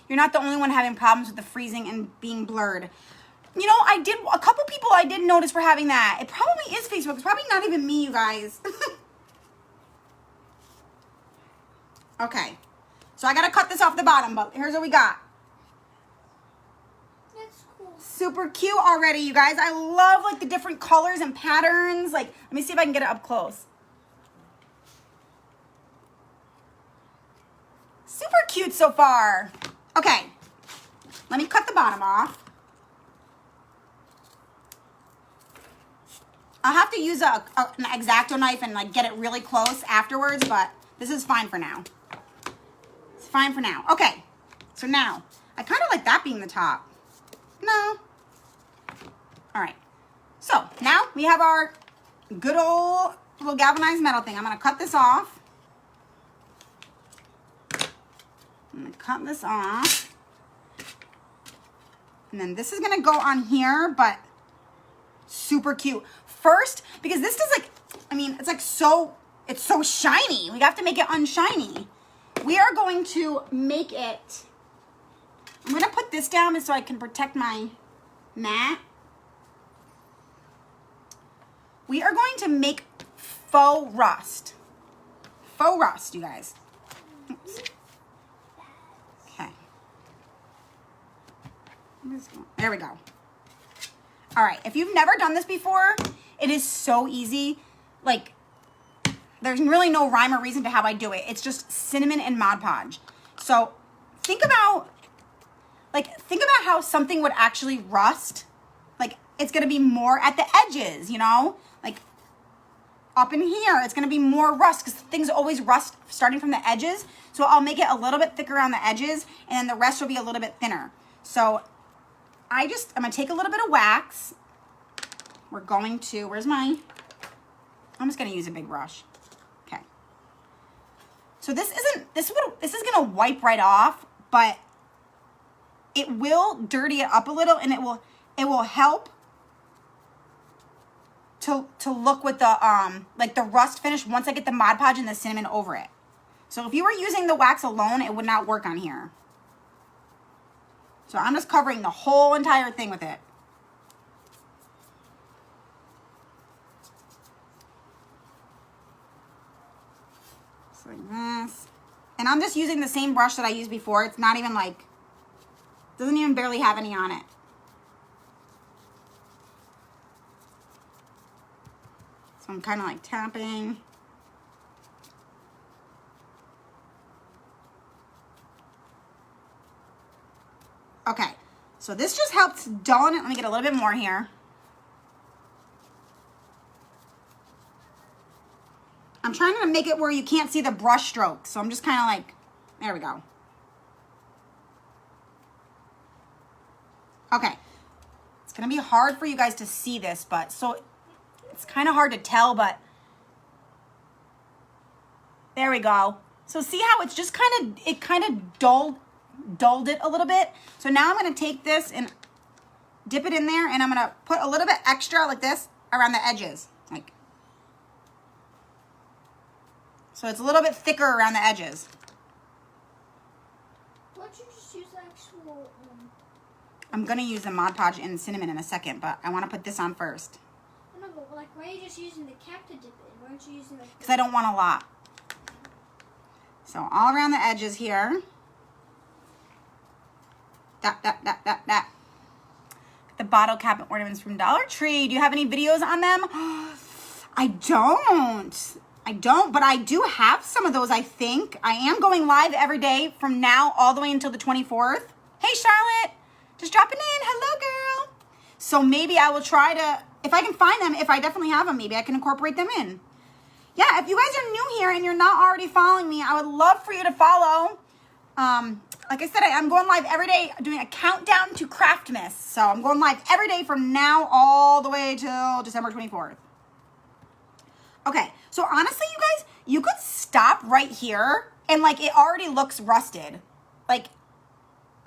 You're not the only one having problems with the freezing and being blurred. You know, a couple people I did notice were having that. It probably is Facebook. It's probably not even me, you guys. Okay. So I got to cut this off the bottom, but here's what we got. That's cool. Super cute already, you guys. I love like the different colors and patterns. Like, let me see if I can get it up close. Super cute so far. Okay, let me cut the bottom off. I'll have to use an X-Acto knife and like get it really close afterwards, but this is fine for now. It's fine for now. Okay, so now, I kind of like that being the top. No. All right, so now we have our good old little galvanized metal thing. I'm gonna cut this off. I'm gonna cut this off. And then this is gonna go on here, but super cute. First, because this is like, I mean, it's like it's so shiny. We have to make it unshiny. We are going to make it, I'm gonna put this down so I can protect my mat. We are going to make faux rust. Faux rust, you guys. Oops. Okay. There we go. All right, if you've never done this before, it is so easy. Like, there's really no rhyme or reason to how I do it. It's just cinnamon and Mod Podge. So think about how something would actually rust. Like, it's gonna be more at the edges, you know? Like, up in here, it's gonna be more rust because things always rust starting from the edges. So I'll make it a little bit thicker around the edges and then the rest will be a little bit thinner. So I'm gonna take a little bit of wax. We're going to, I'm just gonna use a big brush. Okay. So this is gonna wipe right off, but it will dirty it up a little and it will help to look with the, like the rust finish once I get the Mod Podge and the cinnamon over it. So if you were using the wax alone, it would not work on here. So I'm just covering the whole entire thing with it. Just like this. And I'm just using the same brush that I used before. It's not even like, doesn't even barely have any on it. So I'm kind of like tapping. Okay, so this just helps dull it. Let me get a little bit more here. I'm trying to make it where you can't see the brush strokes. So I'm just kind of like, there we go. Okay, it's gonna be hard for you guys to see this, but so it's kind of hard to tell, but there we go. So see how it's just kind of dulled it a little bit. So now I'm gonna take this and dip it in there, and I'm gonna put a little bit extra like this around the edges, like so it's a little bit thicker around the edges. Why don't you just use the actual? I'm gonna use the Mod Podge and cinnamon in a second, but I want to put this on first. No, but like, why are you just using the cap to dip it? Why aren't you using like? Because I don't want a lot. So all around the edges here. That. The bottle cap ornaments from Dollar Tree. Do you have any videos on them? I don't, but I do have some of those, I think. I am going live every day from now all the way until the 24th. Hey, Charlotte. Just dropping in. Hello, girl. So maybe I will try to, if I can find them, if I definitely have them, maybe I can incorporate them in. Yeah, if you guys are new here and you're not already following me, I would love for you to follow. Like I said, I'm going live every day doing a countdown to Craftmas. So I'm going live every day from now all the way till December 24th. Okay, so honestly, you guys, you could stop right here and like it already looks rusted. Like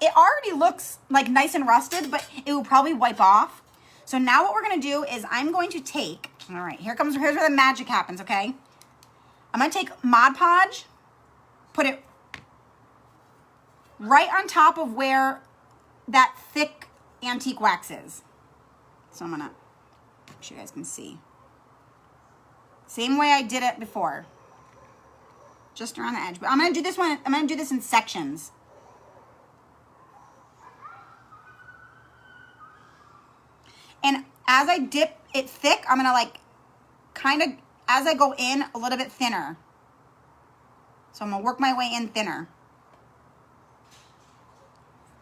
it already looks like nice and rusted, but it will probably wipe off. So now what we're gonna do is I'm going to take, all right, here's where the magic happens, okay? I'm gonna take Mod Podge, put it right on top of where that thick antique wax is. So I'm gonna make sure you guys can see. Same way I did it before. Just around the edge. But I'm gonna do this one, I'm gonna do this in sections. And as I dip it thick, I'm gonna like kind of, as I go in, a little bit thinner. So I'm gonna work my way in thinner.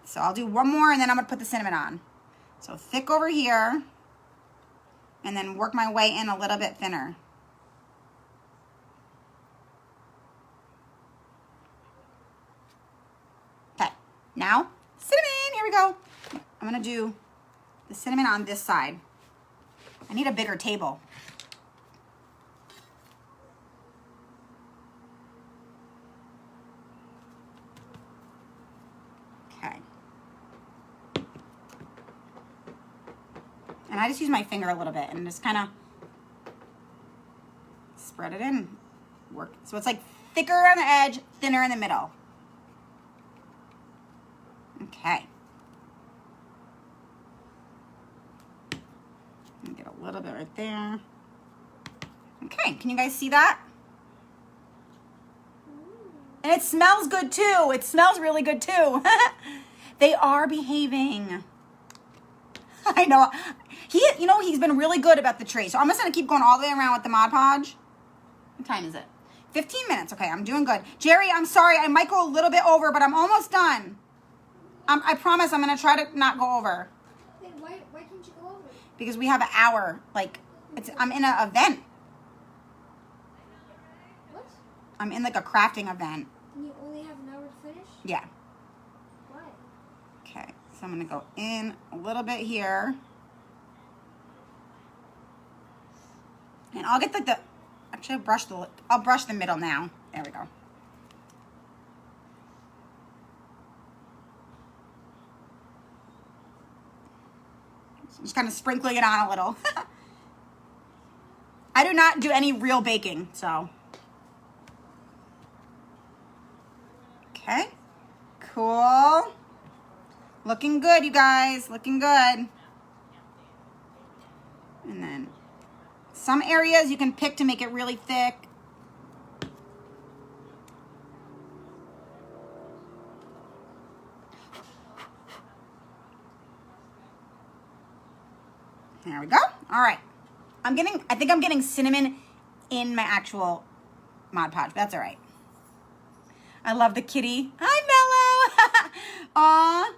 So I'll do one more and then I'm gonna put the cinnamon on. So thick over here and then work my way in a little bit thinner. Okay, now cinnamon, here we go. I'm gonna do the cinnamon on this side. I need a bigger table. Okay. And I just use my finger a little bit and just kind of spread it in. Work. So it's like thicker on the edge, thinner in the middle. Okay. Get a little bit right there. Okay, can you guys see that? And it smells good too. It smells really good too. They are behaving. I know. He's been really good about the tray. So I'm just gonna keep going all the way around with the Mod Podge. What time is it? 15 minutes. Okay, I'm doing good. Jerry, I'm sorry. I might go a little bit over, but I'm almost done. I promise I'm gonna try to not go over. Why can't you go over? Because we have an hour. Like, I'm in an event. What? I'm in like a crafting event. And you only have an hour to finish? Yeah. Why? Okay, so I'm gonna go in a little bit here. And I'll get like actually I'll brush the middle now. There we go. So just kind of sprinkling it on a little. I do not do any real baking, so. Okay, cool. Looking good, you guys. Looking good. And then some areas you can pick to make it really thick. There we go. All right. I think I'm getting cinnamon in my actual Mod Podge. That's all right. I love the kitty. Hi, Mello. Aw.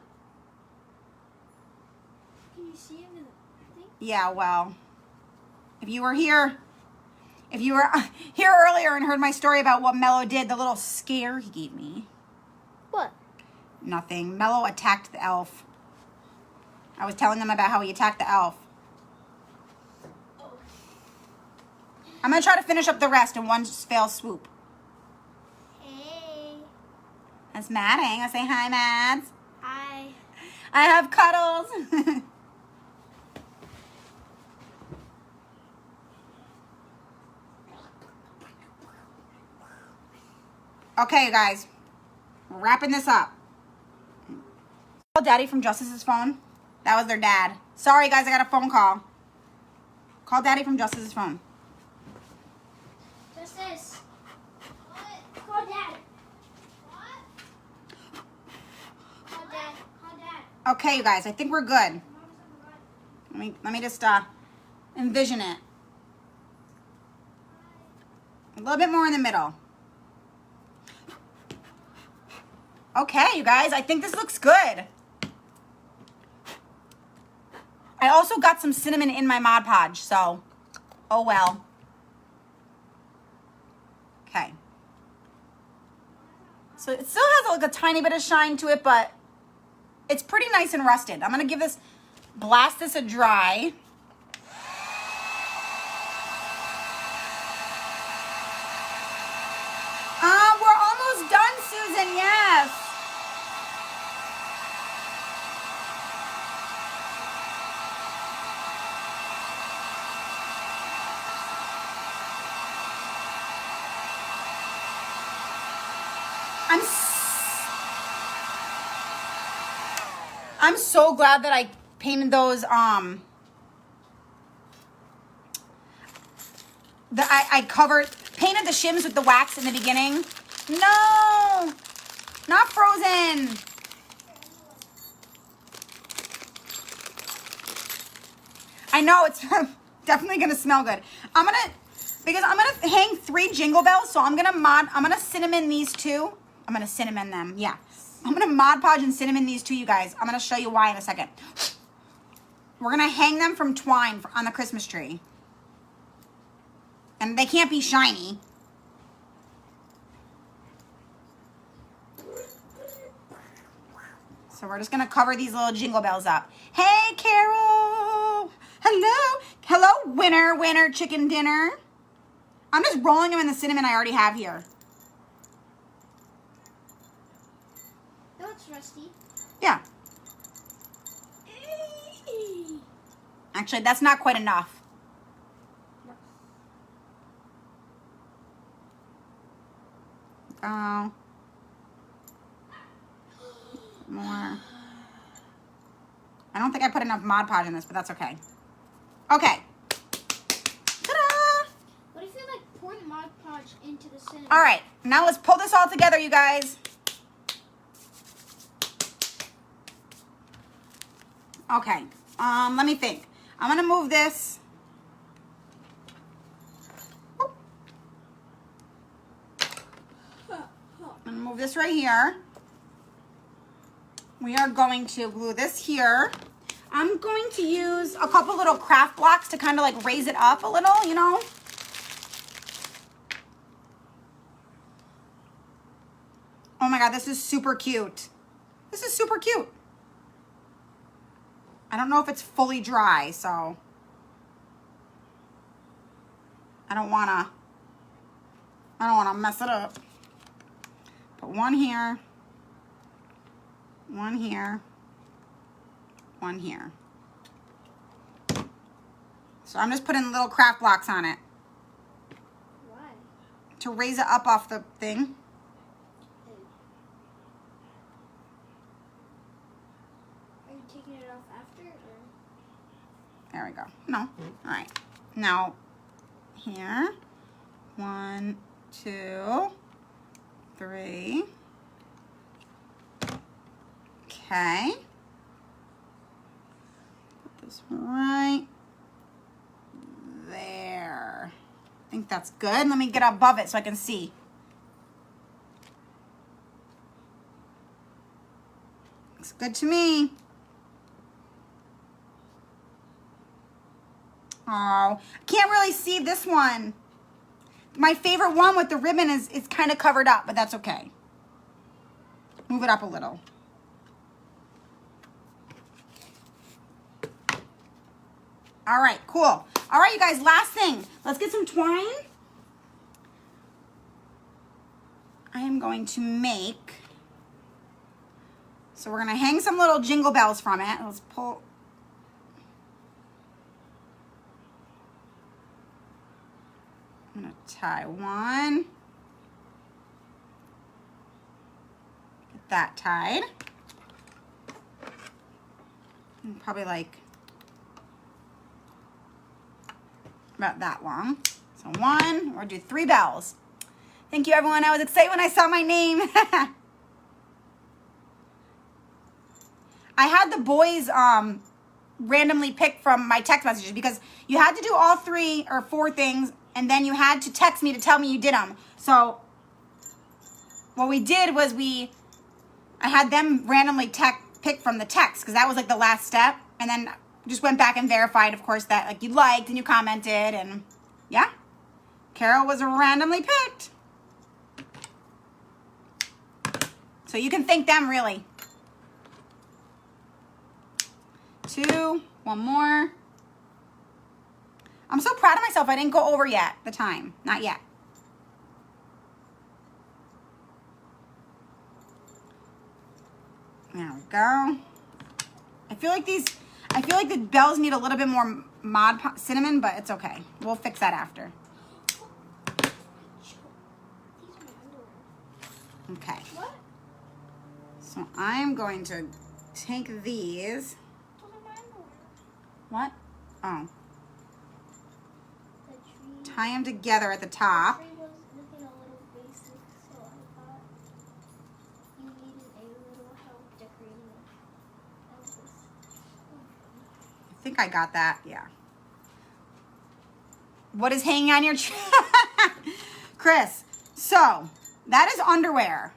Can you see him in the thing? Yeah, well, if you were here earlier and heard my story about what Mello did, the little scare he gave me. What? Nothing. Mello attacked the elf. I was telling them about how he attacked the elf. I'm going to try to finish up the rest in one fell swoop. Hey. That's Madding. I say hi, Mads. Hi. I have cuddles. Okay, you guys. We're wrapping this up. Call Daddy from Justice's phone. That was their dad. Sorry, guys. I got a phone call. Call Daddy from Justice's phone. Justice. What? Call Dad. What? Call Dad. Call Dad. Okay, you guys. I think we're good. Let me just envision it. A little bit more in the middle. Okay, you guys. I think this looks good. I also got some cinnamon in my Mod Podge, so oh well. Okay. So it still has like a tiny bit of shine to it, but it's pretty nice and rusted. I'm going to blast this a dry. We're almost done, Susan, yes. I'm so glad that I painted those, I painted the shims with the wax in the beginning. No, not frozen. I know, it's definitely gonna smell good. I'm gonna hang 3 jingle bells, so I'm gonna cinnamon these 2. I'm gonna cinnamon them, yeah. I'm gonna Mod Podge and cinnamon these 2, you guys. I'm gonna show you why in a second. We're gonna hang them from Twine on the Christmas tree. And they can't be shiny. So we're just gonna cover these little jingle bells up. Hey, Carol. Hello. Hello, winner, chicken dinner. I'm just rolling them in the cinnamon I already have here. That's rusty. Yeah. Actually, that's not quite enough. Oh. More. I don't think I put enough Mod Podge in this, but that's okay. Okay. Ta-da! What if you like pour the Mod Podge into the cinnamon? All right. Now let's pull this all together, you guys. Okay. Let me think. I'm gonna move this. I'm gonna move this right here. We are going to glue this here. I'm going to use a couple little craft blocks to kind of like raise it up a little, you know. Oh my God, this is super cute. This is super cute. I don't know if it's fully dry, so I don't wanna mess it up. Put one here, one here, one here. So I'm just putting little craft blocks on it. Why? To raise it up off the thing. There we go. No. All right. Now, here. 1, 2, 3. Okay. Put this right there. I think that's good. Let me get above it so I can see. Looks good to me. Oh, I can't really see this one. My favorite one with the ribbon is kind of covered up, but that's okay. Move it up a little. All right, cool. All right, you guys, last thing. Let's get some twine. I am going to make, so we're gonna hang some little jingle bells from it. Let's pull. I'm gonna tie one. Get that tied. And probably like about that long. So one, we'll do 3 bells. Thank you, everyone. I was excited when I saw my name. I had the boys randomly pick from my text messages because you had to do all 3 or 4 things, and then you had to text me to tell me you did them. So what we did was I had them randomly pick from the text because that was like the last step, and then just went back and verified, of course, that like you liked and you commented, and yeah, Carol was randomly picked. So you can thank them, really. 2, one more. I'm so proud of myself. I didn't go over yet the time. Not yet. There we go. I feel like the bells need a little bit more cinnamon, but it's okay. We'll fix that after. Okay. What? So I'm going to take these. What? Oh. Tie them together at the top. The tree was looking a little basic, so I thought you needed a little help decorating it. I think I got that. Yeah. What is hanging on your tree? Chris, so that is underwear.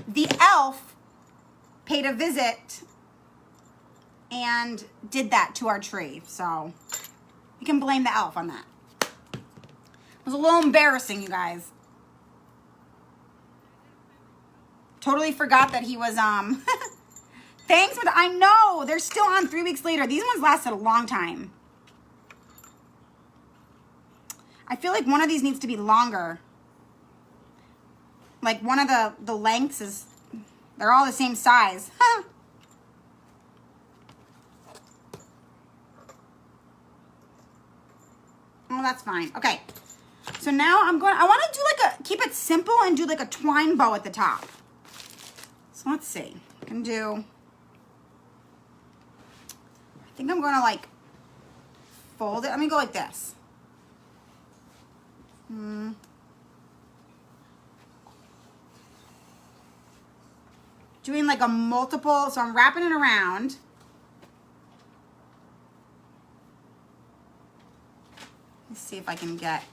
The elf paid a visit and did that to our tree, so you can blame the elf on that. It was a little embarrassing, you guys. Totally forgot that he was, thanks, but I know, they're still on 3 weeks later. These ones lasted a long time. I feel like one of these needs to be longer. Like one of the lengths is, they're all the same size. Oh, that's fine. Okay. So now I want to do like keep it simple and do like a twine bow at the top. So let's see. I can do, I think I'm going to like fold it. Let me go like this. Doing like a multiple, so I'm wrapping it around. Let's see if I can get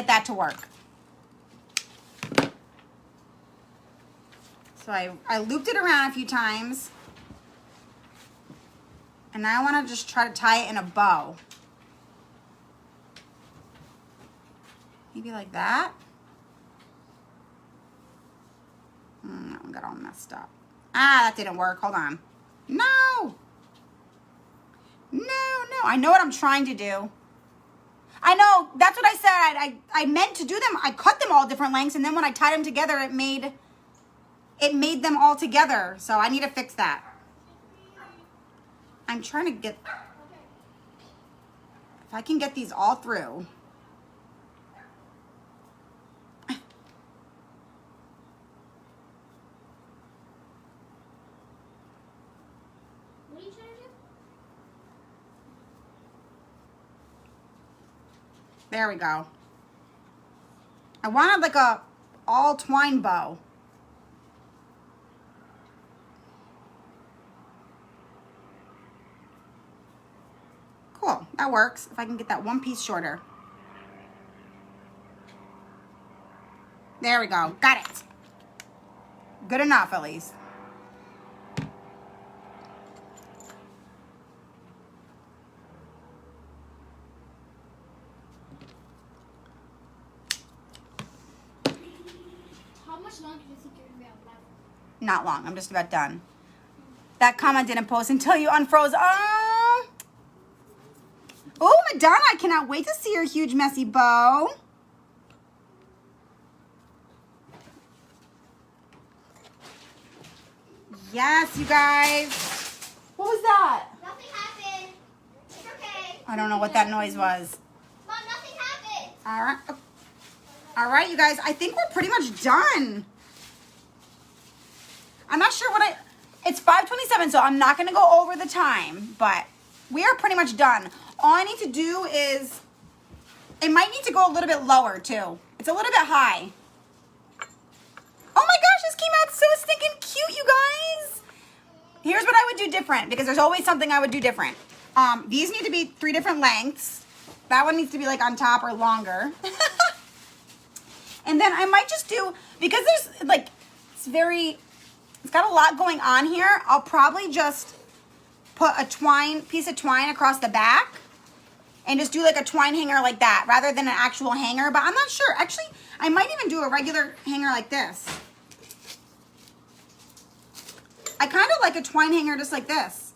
that to work. So I looped it around a few times. And now I want to just try to tie it in a bow. Maybe like that. That one got all messed up. Ah, that didn't work. Hold on. No. No. I know what I'm trying to do. I know. That's what I said. I meant to do them. I cut them all different lengths, and then when I tied them together, it made them all together. So I need to fix that. I'm trying to get, if I can get these all through. There we go. I wanted like a all twine bow. Cool, that works. If I can get that one piece shorter. There we go, got it. Good enough, at least. How much longer do you think you're gonna be on live? Not long, I'm just about done. That comment didn't post until you unfroze. Oh, Madonna, I cannot wait to see your huge messy bow. Yes, you guys. What was that? Nothing happened. It's okay. I don't know what that noise was. Mom, nothing happened. All right. All right, you guys. I think we're pretty much done. I'm not sure what it's 5:27, so I'm not going to go over the time, but we are pretty much done. All I need to do is, it might need to go a little bit lower too. It's a little bit high. Oh my gosh, this came out so stinking cute, you guys. Here's what I would do different, because there's always something I would do different. These need to be 3 different lengths. That one needs to be like on top or longer. And then I might just do, because there's like, it's got a lot going on here. I'll probably just put a piece of twine across the back and just do like a twine hanger like that rather than an actual hanger. But I'm not sure. Actually, I might even do a regular hanger like this. I kind of like a twine hanger just like this.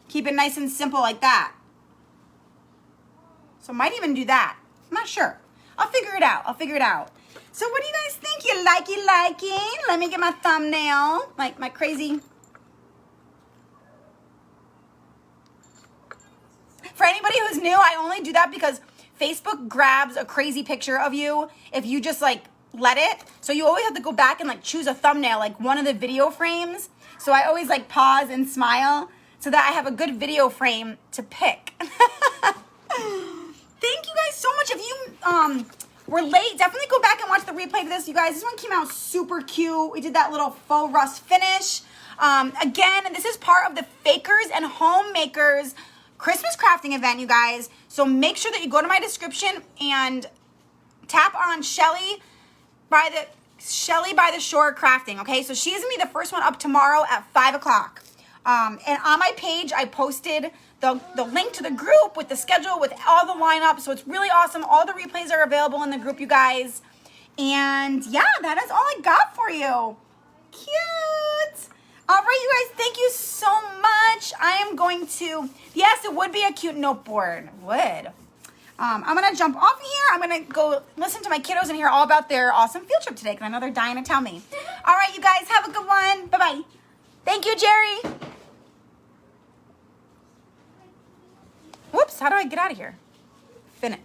Keep it nice and simple like that. So I might even do that. I'm not sure. I'll figure it out. I'll figure it out. So what do you guys think? You liking? Let me get my thumbnail. My crazy. For anybody who's new, I only do that because Facebook grabs a crazy picture of you if you just like let it. So you always have to go back and like choose a thumbnail, like one of the video frames. So I always like pause and smile so that I have a good video frame to pick. Thank you guys so much. If you were late, definitely go back and watch the replay of this, you guys. This one came out super cute. We did that little faux rust finish. Again, this is part of the Fakers and Homemakers Christmas crafting event, you guys. So make sure that you go to my description and tap on Shelly by the Shore Crafting, okay? So she's gonna be the first one up tomorrow at 5 o'clock. And on my page, I posted the link to the group with the schedule, with all the lineup. So it's really awesome. All the replays are available in the group, you guys. And yeah, that is all I got for you. Cute. All right, you guys, thank you so much. I am going to, yes, it would be a cute note board. Would. I'm going to jump off here. I'm going to go listen to my kiddos and hear all about their awesome field trip today because I know they're dying to tell me. All right, you guys, have a good one. Bye-bye. Thank you, Jerry. Whoops, how do I get out of here? Finish.